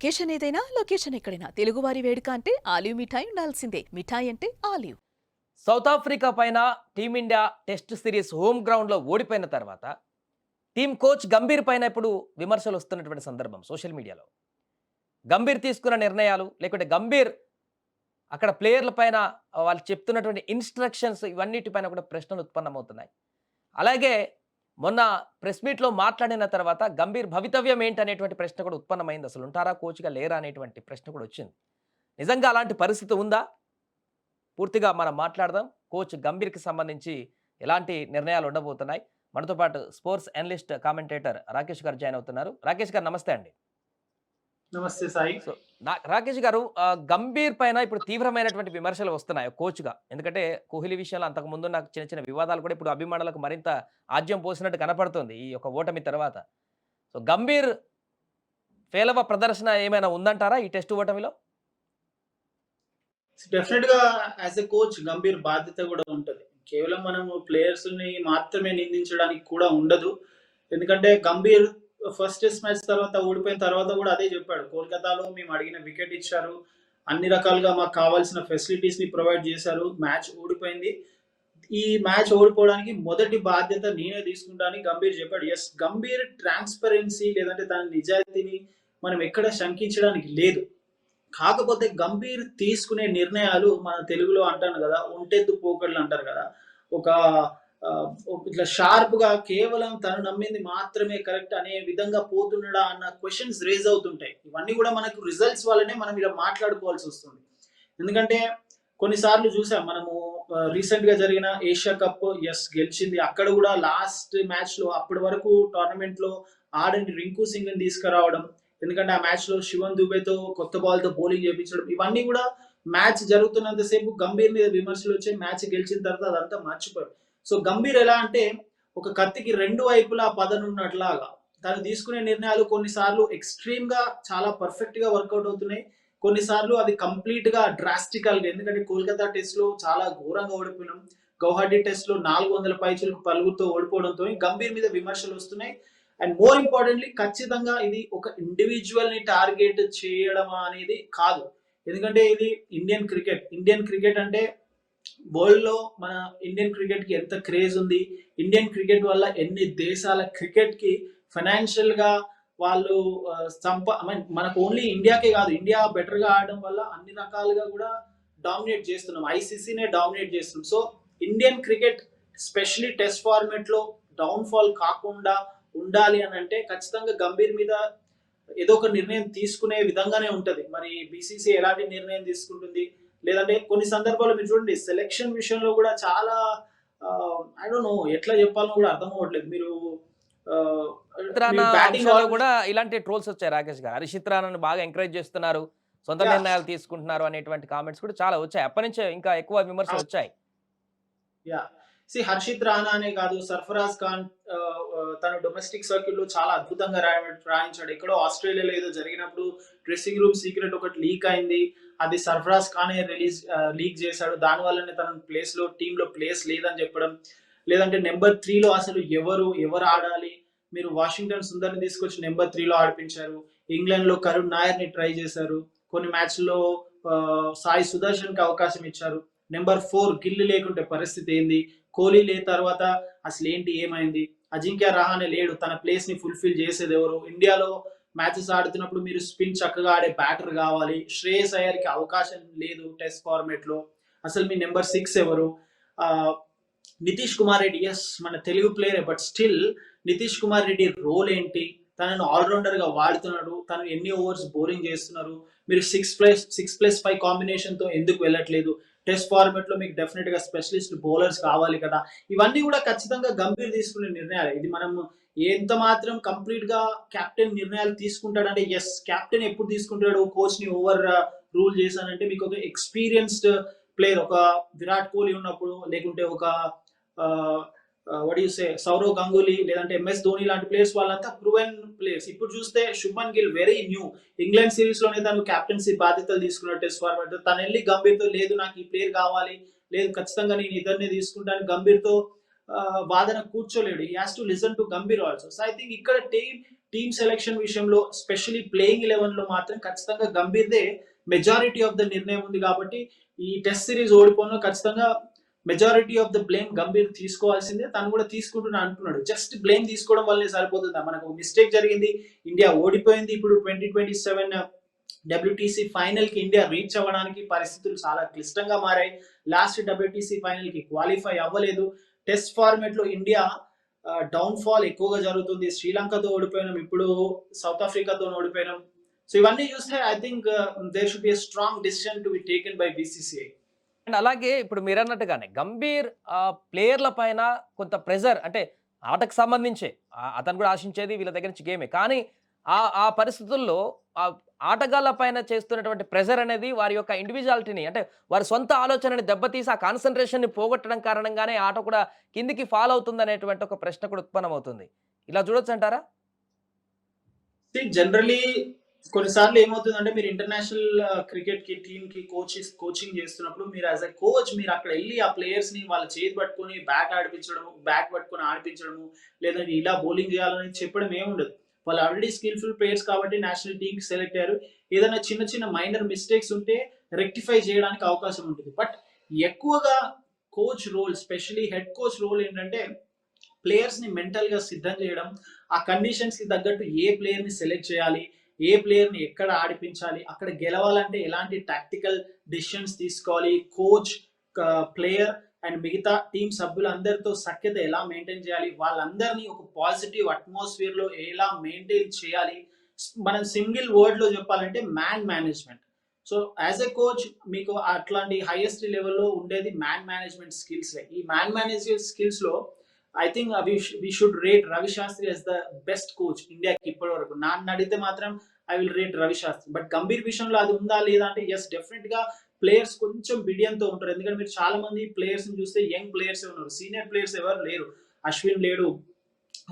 Occasion ఏదైనా location ఎక్కడైనా తెలుగువారి వేడుక అంటే ఆలివ్ మిఠాయి ఉండాల్సిందే. మిఠాయి అంటే ఆలివ్. సౌత్ ఆఫ్రికా పైన టీమిండియా టెస్ట్ సిరీస్ హోమ్ గ్రౌండ్‌లో ఓడిపోయిన తర్వాత, టీమ్ కోచ్ గంభీర్ పైన ఇప్పుడు విమర్శలు వస్తున్నటువంటి సందర్భం సోషల్ మీడియాలో. గంభీర్ తీసుకున్న నిర్ణయాలు, లేకుంటే గంభీర్ అక్కడ ప్లేయర్ల పైన వాళ్ళు చెప్తున్నటువంటి ఇన్‌స్ట్రక్షన్స్ ఇవన్నిటి పైన కూడా ప్రశ్నలు ఉత్పన్నమవుతున్నాయి. అలాగే మొన్న ప్రెస్ మీట్‌లో మాట్లాడిన తర్వాత గంభీర్ భవితవ్యం ఏంటనేటువంటి ప్రశ్న కూడా ఉత్పన్నమైంది. అసలు ఉంటారా కోచ్‌గా లేరా అనేటువంటి ప్రశ్న కూడా వచ్చింది. నిజంగా అలాంటి పరిస్థితి ఉందా? పూర్తిగా మనం మాట్లాడదాం. కోచ్ గంభీర్‌కి సంబంధించి ఎలాంటి నిర్ణయాలు ఉండబోతున్నాయి. మనతో పాటు స్పోర్ట్స్ అనలిస్ట్, కామెంటేటర్ రాకేష్ గారు జాయిన్ అవుతున్నారు. రాకేష్ గారు నమస్తే అండి. నమస్తే సాయి. సో, రాకేష్ గారు, గంభీర్ పైన ఇప్పుడు తీవ్రమైనటువంటి విమర్శలు వస్తున్నాయి కోచ్‌గా. ఎందుకంటే కోహ్లీ విషయంలో అంతకుముందు నాకు చిన్న చిన్న వివాదాలు కూడా ఇప్పుడు అభిమానులకు మరింత ఆజ్యం పోసినట్టు కనపడుతుంది ఈ యొక్క ఓటమి తర్వాత. సో, గంభీర్ పేలవ ప్రదర్శన ఏమైనా ఉందంటారా ఈ టెస్ట్ ఓటమిలో? డెఫినెట్ గా యాజ్ ఎ కోచ్ గంభీర్ బాధ్యత కూడా ఉంటది. కేవలం మనము ప్లేయర్స్ ని మాత్రమే నిందించడానికి కూడా ఉండదు. ఎందుకంటే గంభీర్ ఫస్ట్ టెస్ట్ మ్యాచ్ తర్వాత ఓడిపోయిన తర్వాత కూడా అదే చెప్పాడు. కోల్కతాలో మేము అడిగిన వికెట్ ఇచ్చారు, అన్ని రకాలుగా మాకు కావాల్సిన ఫెసిలిటీస్ ని ప్రొవైడ్ చేశారు, మ్యాచ్ ఓడిపోయింది, ఈ మ్యాచ్ ఓడిపోవడానికి మొదటి బాధ్యత నేనే తీసుకుంటానని గంభీర్ చెప్పాడు. ఎస్, గంభీర్ ట్రాన్స్పరెన్సీ లేదంటే తన నిజాయితీని మనం ఎక్కడ శంకించడానికి లేదు. కాకపోతే గంభీర్ తీసుకునే నిర్ణయాలు మన తెలుగులో అంటాను కదా, ఒంటెద్దు పోకడలు అంటారు కదా, ఒక ఇట్లా షార్ప్ గా కేవలం తను నమ్మింది మాత్రమే కరెక్ట్ అనే విధంగా పోతున్నాడా అన్న క్వశ్చన్స్ రేజ్ అవుతుంటాయి. ఇవన్నీ కూడా మనకు రిజల్ట్స్ వల్లనే మనం ఇలా మాట్లాడుకోవాల్సి వస్తుంది. ఎందుకంటే కొన్నిసార్లు చూసాం మనము, రీసెంట్ గా జరిగిన ఏషియా కప్ ఎస్ గెలిచింది, అక్కడ కూడా లాస్ట్ మ్యాచ్ లో అప్పటి వరకు టోర్నమెంట్ లో ఆడని రింకు సింగ్ ని తీసుకురావడం, ఎందుకంటే ఆ మ్యాచ్ లో శివన్ దుబేతో కొత్త బాల్ తో బౌలింగ్ చేయించడం, ఇవన్నీ కూడా మ్యాచ్ జరుగుతున్నంతసేపు గంభీర్ మీద విమర్శలు వచ్చాయి. మ్యాచ్ గెలిచిన తర్వాత అదంతా మర్చిపోయారు. సో గంభీర్ ఎలా అంటే ఒక కత్తికి రెండు వైపులా పదనున్నట్లాగా తను తీసుకునే నిర్ణయాలు కొన్నిసార్లు ఎక్స్ట్రీమ్ గా చాలా పర్ఫెక్ట్ గా వర్కౌట్ అవుతున్నాయి, కొన్నిసార్లు అది కంప్లీట్ గా డ్రాస్టికల్ గా, ఎందుకంటే కోల్కతా టెస్ట్ లో చాలా ఘోరంగా ఓడిపోయినాం, గౌహాటీ టెస్ట్ లో 400 పైచులకు పలుగుతో ఓడిపోవడంతో గంభీర్ మీద విమర్శలు వస్తున్నాయి. అండ్ మోర్ ఇంపార్టెంట్లీ ఖచ్చితంగా ఇది ఒక ఇండివిజువల్ ని టార్గెట్ చేయడం అనేది కాదు. ఎందుకంటే ఇది ఇండియన్ క్రికెట్ అంటే వరల్డ్ లో మన ఇండియన్ క్రికెట్ కి ఎంత క్రేజ్ ఉంది, ఇండియన్ క్రికెట్ వల్ల ఎన్ని దేశాల క్రికెట్ కి ఫైనాన్షియల్ గా వాళ్ళు మనకు ఓన్లీ ఇండియాకే కాదు, ఇండియా బెటర్ గా ఆడడం వల్ల అన్ని రకాలుగా కూడా డామినేట్ చేస్తున్నాం, ఐసీసీనే డామినేట్ చేస్తున్నాం. So Indian cricket especially test format లో డౌన్ ఫాల్ కాకుండా ఉండాలి అని అంటే ఖచ్చితంగా గంభీర్ మీద ఏదో ఒక నిర్ణయం తీసుకునే విధంగానే ఉంటది. మరి బీసీసీ ఎలాంటి నిర్ణయం తీసుకుంటుంది, లేదంటే కొన్ని సందర్భాల్లో మీరు చూడండి సెలెక్షన్ విషయంలో కూడా చాలా ఐ డోంట్ నో ఎట్లా చెప్పాలో కూడా అర్థం అవ్వట్లేదు. మీరు బ్యాటింగ్ కూడా ఇలాంటి ట్రోల్స్ వచ్చాయి రాకేష్ గారు. హర్షిత్ రాణాను బాగా ఎంకరేజ్ చేస్తున్నారు, సొంత నిర్ణయాలు తీసుకుంటున్నారు అనేటువంటి కామెంట్స్ కూడా చాలా వచ్చాయి. అప్పటి నుంచే ఇంకా ఎక్కువ విమర్శలు వచ్చాయి. హర్షిత్ రాణా అనే కాదు, సర్ఫరాజ్ ఖాన్ తన డొమెస్టిక్ సర్కిల్ లో చాలా అద్భుతంగా రాయించాడు. ఎక్కడో ఆస్ట్రేలియాలో ఏదో జరిగినప్పుడు డ్రెస్సింగ్ రూమ్ సీక్రెట్ ఒకటి లీక్ అయింది, అది సర్ఫరాజ్ ఖానే లీక్ చేశాడు, దాని వల్లనే తన ప్లేస్ లో టీమ్ లో ప్లేస్ లేదని చెప్పడం, లేదంటే నెంబర్ 3లో అసలు ఎవరు ఆడాలి, మీరు వాషింగ్టన్ సుందర్ని తీసుకొచ్చి నెంబర్ 3లో ఆడిపించారు, ఇంగ్లాండ్ లో కరుణ్ నాయర్ ని ట్రై చేశారు, కొన్ని మ్యాచ్ లో సాయి సుదర్శన్ కి అవకాశం ఇచ్చారు, నెంబర్ 4 గిల్లు లేకుంటే పరిస్థితి ఏంది, కోహ్లీ లేని తర్వాత అసలు ఏంటి ఏమైంది, అజింక్య రహానే లేడు, తన ప్లేస్ ని ఫుల్ఫిల్ చేసేది ఎవరు, ఇండియాలో మ్యాచెస్ ఆడుతున్నప్పుడు మీరు స్పిన్ చక్కగా ఆడే బ్యాటర్ కావాలి, శ్రేయస్ అయ్యర్ కి అవకాశం లేదు టెస్ట్ ఫార్మేట్ లో, అసలు మీ నెంబర్ 6 ఎవరు, నితీష్ కుమార్ రెడ్డి ఎస్ మన తెలుగు ప్లేయరే, but still Nitish Kumar Reddy role ఏంటి, తనను ఆల్రౌండర్ గా వాడుతున్నాడు, తను ఎన్ని ఓవర్స్ బౌలింగ్ చేస్తున్నారు, మీరు 6+5 కాంబినేషన్ తో ఎందుకు వెళ్ళట్లేదు, టెస్ట్ ఫార్మాట్ లో మీకు డెఫినెట్ గా స్పెషలిస్ట్ బౌలర్స్ కావాలి కదా. ఇవన్నీ కూడా ఖచ్చితంగా గంభీర్ తీసుకునే నిర్ణయాలు. ఇది మనం ఎంత మాత్రం కంప్లీట్ గా కెప్టెన్ నిర్ణయాలు తీసుకుంటాడంటే ఎస్, కెప్టెన్ ఎప్పుడు తీసుకుంటాడు కోచ్ ని ఓవర్ రూల్ చేశానంటే, మీకు ఒక ఎక్స్పీరియన్స్డ్ ప్లేయర్, ఒక విరాట్ కోహ్లీ ఉన్నప్పుడు, లేకుంటే ఒక సౌరవ్ గంగూలీ లేదంటే ఎంఎస్ ధోని లాంటి ప్లేయర్స్ వాళ్ళంతా ప్రూవెన్ ప్లేయర్స్. ఇప్పుడు చూస్తే Shubman Gill very new, England series లోనే తను కెప్టెన్సీ బాధ్యతలు తీసుకున్న టెస్ట్ ఫార్మాట్, తను వెళ్ళి గంభీర్ తో లేదు నాకు ఈ ప్లేయర్ కావాలి, లేదు ఖచ్చితంగా నేను ఇద్దరిని తీసుకుంటాను, గంభీర్ తో వాదన కూర్చోలేడు. He has to listen to Gambhir also. So I think ఇక్కడ టీమ్ సెలెక్షన్ విషయంలో స్పెషల్లీ ప్లేయింగ్ 11 లో మాత్రం ఖచ్చితంగా గంభీర్‌దే మెజారిటీ ఆఫ్ ద నిర్ణయం ఉంది కాబట్టి ఈ టెస్ట్ సిరీస్ ఓడిపోవడంలో ఖచ్చితంగా majority of the blame Gambhir తీసుకోవాల్సిందే. తను కూడా తీసుకుంటున్నా అంటున్నాడు. జస్ట్ బ్లేమ్ తీసుకోవడం వల్లే సరిపోతుందా? మనకు మిస్టేక్ జరిగింది. ఇండియా ఓడిపోయింది. ఇప్పుడు 2027 డబ్ల్యూటీసీ ఫైనల్ కి ఇండియా రీచ్ అవ్వడానికి పరిస్థితులు చాలా క్లిష్టంగా మారాయి. లాస్ట్ డబ్ల్యూటీసీ ఫైనల్ కి క్వాలిఫై అవ్వలేదు. టెస్ట్ ఫార్మాట్ లో ఇండియా డౌన్ ఫాల్ ఎక్కువగా జరుగుతుంది. శ్రీలంకతో ఓడిపోయినాం, ఇప్పుడు సౌత్ ఆఫ్రికాతో ఓడిపోయినాం. సో ఇవన్నీ చూస్తే I think there should be a strong decision to be taken by BCCI. And అలాగే ఇప్పుడు మీరన్నట్టుగానే గంభీర్ ప్లేయర్ల పైన కొంత ప్రెజర్ అంటే ఆటకు సంబంధించే అతను కూడా ఆశించేది వీళ్ళ దగ్గర నుంచి గేమే. కానీ ఆ పరిస్థితుల్లో ఆ ఆటగాళ్ళ పైన చేస్తున్నటువంటి ప్రెజర్ అనేది వారి యొక్క ఇండివిజువాలిటీని అంటే వారి సొంత ఆలోచనని దెబ్బతీసి ఆ కాన్సంట్రేషన్‌ని పోగొట్టడం కారణంగానే ఆట కూడా కిందికి ఫాల్ అవుతుందనేటువంటి ఒక ప్రశ్న కూడా ఉత్పన్నమవుతుంది. ఇలా చూడొచ్చంటారా? జనరలీ కొన్నిసార్లు ఏమవుతుందంటే మీరు ఇంటర్నేషనల్ క్రికెట్ కి టీమ్ కి కోచింగ్ చేస్తున్నప్పుడు మీరు యాజ్ ఎ కోచ్ మీరు అక్కడ వెళ్ళి ఆ ప్లేయర్స్ ని వాళ్ళ చేతి పట్టుకొని బ్యాట్ పట్టుకొని ఆడిపించడము, లేదంటే ఇలా బౌలింగ్ చేయాలని చెప్పడం ఏముండదు. వాళ్ళు ఆల్రెడీ స్కిల్ఫుల్ ప్లేయర్స్ కాబట్టి నేషనల్ టీమ్ కి సెలెక్ట్ అయ్యారు. ఏదైనా చిన్న చిన్న మైనర్ మిస్టేక్స్ ఉంటే రెక్టిఫై చేయడానికి అవకాశం ఉంటుంది. బట్ ఎక్కువగా coach role, specially head coach role ఏంటంటే ప్లేయర్స్ ని మెంటల్ గా సిద్ధం చేయడం, ఆ కండిషన్స్ కి తగ్గట్టు ఏ ప్లేయర్ ని సెలెక్ట్ చేయాలి, ఏ ప్లేయర్ ని ఎక్కడ ఆడిపించాలి, అక్కడ గెలవాలంటే ఎలాంటి టాక్టికల్ డిసిషన్స్ తీసుకోవాలి, కోచ్, ప్లేయర్ అండ్ మిగతా టీం సభ్యులందరితో సఖ్యత ఎలా మెయింటైన్ చేయాలి, వాళ్ళందరినీ ఒక పాజిటివ్ అట్మాస్ఫియర్ లో ఎలా మెయింటైన్ చేయాలి. మనం సింగిల్ వర్డ్ లో చెప్పాలంటే man management. So as a coach మీకు అట్లాంటి హైయెస్ట్ లెవెల్లో ఉండేది మ్యాన్ మేనేజ్మెంట్ స్కిల్స్. ఈ మ్యాన్ మేనేజ్మెంట్ స్కిల్స్ లో I think we should rate Ravi Shastri as the best coach ఇండియాకి ఇప్పటి వరకు. నన్ను అడిగితే మాత్రం I will rate Ravi Shastri. But Gambhir విషయంలో అది ఉందా లేదా అంటే ఎస్, డెఫినెట్ గా ప్లేయర్స్ కొంచెం బిడియంతో ఉంటారు. ఎందుకంటే మీరు చాలా మంది ప్లేయర్స్ ని చూస్తే యంగ్ ప్లేయర్స్ ఉన్నారు, సీనియర్ ప్లేయర్స్ ఎవరు లేరు. అశ్విన్ లేడు,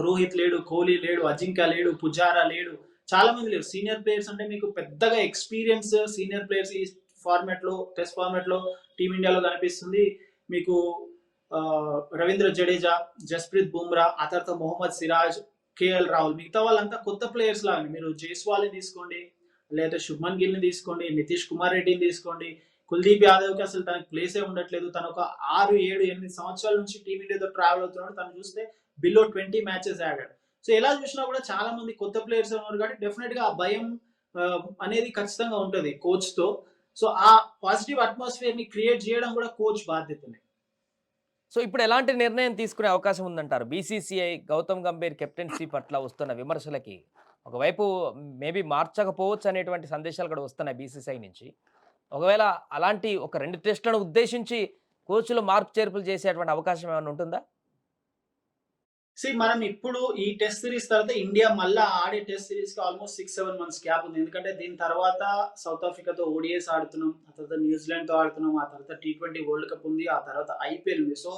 రోహిత్ లేడు, కోహ్లీ లేడు, అజింక్య లేడు, పుజారా లేడు, చాలా మంది లేరు. సీనియర్ ప్లేయర్స్ అంటే మీకు పెద్దగా ఎక్స్పీరియన్స్ సీనియర్ ప్లేయర్స్ ఈ ఫార్మాట్ లో, టెస్ట్ ఫార్మాట్ లో టీమిండియాలో కనిపిస్తుంది మీకు రవీంద్ర జడేజా, జస్ప్రీత్ బుమ్రా, ఆ తర్వాత మొహమ్మద్ సిరాజ్, కేఎల్ రాహుల్. మిగతా వాళ్ళంతా కొత్త ప్లేయర్స్ లాగా. మీరు జైస్వాల్ని తీసుకోండి, లేదా శుభ్మన్ గిల్ ని తీసుకోండి, నితీష్ కుమార్ రెడ్డిని తీసుకోండి, కుల్దీప్ యాదవ్ కి అసలు తనకి ప్లేసే ఉండట్లేదు. తను ఒక 6, 7, 8 సంవత్సరాల నుంచి టీమిండియాతో ట్రావెల్ అవుతున్నాడు. తను చూస్తే బిలో 20 మ్యాచెస్ ఆడాడు. సో ఎలా చూసినా కూడా చాలా మంది కొత్త ప్లేయర్స్ ఉన్నారు కాబట్టి డెఫినెట్ గా ఆ భయం అనేది ఖచ్చితంగా ఉంటది కోచ్ తో. సో ఆ పాజిటివ్ అట్మాస్ఫియర్ ని క్రియేట్ చేయడం కూడా కోచ్ బాధ్యతనే. సో ఇప్పుడు ఎలాంటి నిర్ణయం తీసుకునే అవకాశం ఉందంటారు? బీసీసీఐ గౌతమ్ గంభీర్ కెప్టెన్సీ పట్ల వస్తున్న విమర్శలకి ఒకవైపు మేబీ మార్చకపోవచ్చు అనేటువంటి సందేశాలు కూడా వస్తున్నాయి బీసీసీఐ నుంచి. ఒకవేళ అలాంటి ఒక 2 టెస్టులను ఉద్దేశించి కోచ్‌లో మార్పు చేర్పులు చేసేటువంటి అవకాశం ఏమైనా ఉంటుందా? మనం ఇప్పుడు ఈ టెస్ట్ సిరీస్ తర్వాత ఇండియా మళ్ళా ఆడే టెస్ట్ సిరీస్ కి ఆల్మోస్ట్ 6-7 మంత్స్ గ్యాప్ ఉంది. ఎందుకంటే దీని తర్వాత సౌత్ ఆఫ్రికాతో ఓడిఐస్ ఆడుతున్నాం, ఆ తర్వాత న్యూజిలాండ్ తో ఆడుతున్నాం, ఆ తర్వాత T20 వరల్డ్ కప్ ఉంది, ఆ తర్వాత ఐపీఎల్ ఉంది. సో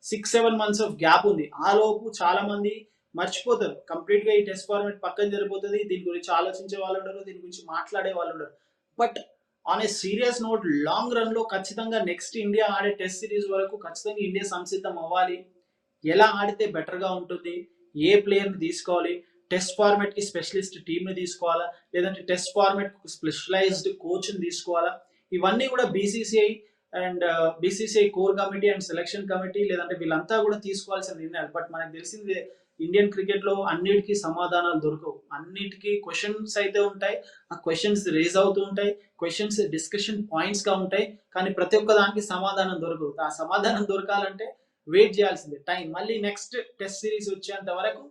6-7 మంత్స్ ఆఫ్ గ్యాప్ ఉంది. ఆ లోపు చాలా మంది మర్చిపోతారు కంప్లీట్ గా. ఈ టెస్ట్ ఫార్మాట్ పక్కన జరిగిపోతుంది. దీని గురించి ఆలోచించే వాళ్ళు ఉండరు, దీని గురించి మాట్లాడే వాళ్ళు ఉండరు. But on a serious note, long run లో ఖచ్చితంగా నెక్స్ట్ ఇండియా ఆడే టెస్ట్ సిరీస్ వరకు ఖచ్చితంగా ఇండియా సంసిద్ధం అవ్వాలి. ఎలా ఆడితే బెటర్‌గా ఉంటుంది, ఏ ప్లేయర్‌ని తీసుకోవాలి, టెస్ట్ ఫార్మాట్‌కి స్పెషలిస్ట్ టీమ్‌ని తీసుకోవాలా, లేదంటే టెస్ట్ ఫార్మాట్‌కి స్పెషలైజ్డ్ కోచ్‌ని తీసుకోవాలా, ఇవన్నీ కూడా BCCI core committee and selection committee లేదంటే వీళ్ళంతా కూడా తీసుకోవాల్సిన నిర్ణయాలు. బట్ మనకు తెలిసిందే ఇండియన్ క్రికెట్‌లో అన్నిటికి సమాధానాలు దొరకవు. అన్నిటికి క్వెషన్స్ అయితే ఉంటాయి. ఆ క్వెషన్స్ రేజ్ అవుతూ ఉంటాయి. క్వెషన్స్ డిస్కషన్ పాయింట్స్‌గా ఉంటాయి. కానీ ప్రతి ఒక్క దానికి సమాధానం దొరకదు. ఆ సమాధానం దొరకాలంటే వెయిట్ చేయాల్సిందే టైం. మళ్ళీ నెక్స్ట్ టెస్ట్ సిరీస్ వచ్చేంత వరకు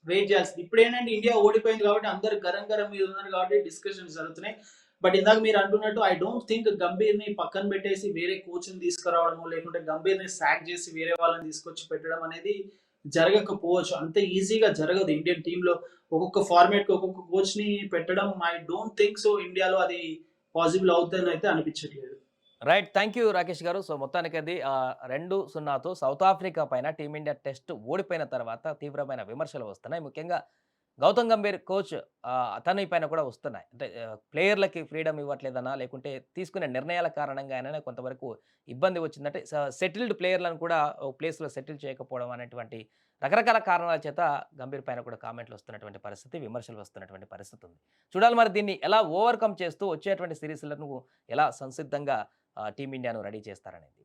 వెయిట్ చేయాల్సింది. ఇప్పుడు ఏంటంటే ఇండియా ఓడిపోయింది కాబట్టి అందరు గరం గరం మీద ఉన్నారు కాబట్టి డిస్కషన్స్ జరుగుతున్నాయి. బట్ ఇందాక మీరు అంటున్నట్టు ఐ డోంట్ థింక్ గంభీర్ ని పక్కన పెట్టేసి వేరే కోచ్ ని తీసుకురావడము, లేకుంటే గంభీర్ ని సాక్ చేసి వేరే వాళ్ళని తీసుకొచ్చి పెట్టడం అనేది జరగకపోవచ్చు. అంత ఈజీగా జరగదు. ఇండియన్ టీమ్ లో ఒక్కొక్క ఫార్మాట్ కి ఒక్కొక్క కోచ్ ని పెట్టడం ఐ డోంట్ థింక్ సో ఇండియాలో అది పాసిబుల్ అవుతుందని అయితే అనిపించట్లేదు. రైట్. థ్యాంక్ యూ రాకేష్ గారు. సో మొత్తానికి అది 2-0తో సౌత్ ఆఫ్రికా పైన టీమిండియా టెస్ట్ ఓడిపోయిన తర్వాత తీవ్రమైన విమర్శలు వస్తున్నాయి. ముఖ్యంగా గౌతమ్ గంభీర్ కోచ్ అతని పైన కూడా వస్తున్నాయి. అంటే ప్లేయర్‌లకి ఫ్రీడమ్ ఇవ్వట్లేదనా, లేకుంటే తీసుకునే నిర్ణయాల కారణంగా అయినా కొంతవరకు ఇబ్బంది వచ్చిందంటే సెటిల్డ్ ప్లేయర్‌లను కూడా ఒక ప్లేస్‌లో సెటిల్ చేయకపోవడం అనేటువంటి రకరకాల కారణాల చేత గంభీర్ పైన కూడా కామెంట్లు వస్తున్నటువంటి పరిస్థితి, విమర్శలు వస్తున్నటువంటి పరిస్థితి ఉంది. చూడాలి మరి దీన్ని ఎలా ఓవర్‌కమ్ చేస్తూ వచ్చేటువంటి సీరీస్‌లను ఎలా సంసిద్ధంగా టీమిండియాను రెడీ చేస్తారనేది.